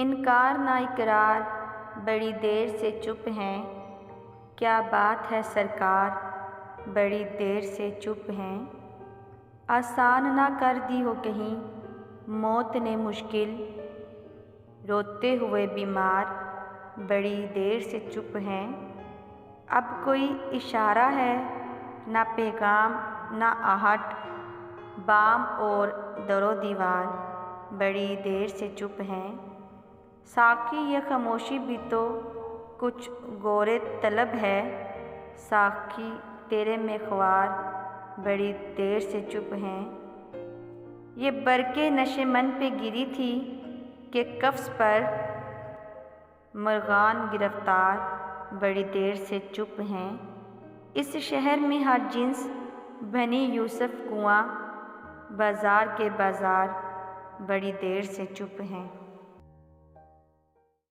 انکار نہ اقرار بڑی دیر سے چپ ہیں، کیا بات ہے سرکار بڑی دیر سے چپ ہیں۔ آسان نہ کر دی ہو کہیں موت نے مشکل، روتے ہوئے بیمار بڑی دیر سے چپ ہیں۔ اب کوئی اشارہ ہے نہ پیغام نہ آہٹ، بام اور در و دیوار بڑی دیر سے چپ ہیں۔ ساقی یہ خاموشی بھی تو کچھ غور طلب ہے، ساقی تیرے مخوار بڑی دیر سے چپ ہیں۔ یہ برقِ نشیمن پہ گری تھی کہ قفس پر مرغان گرفتار بڑی دیر سے چپ ہیں۔ اس شہر میں ہر جنس بنی یوسف کنواں، بازار کے بازار بڑی دیر سے چپ ہیں۔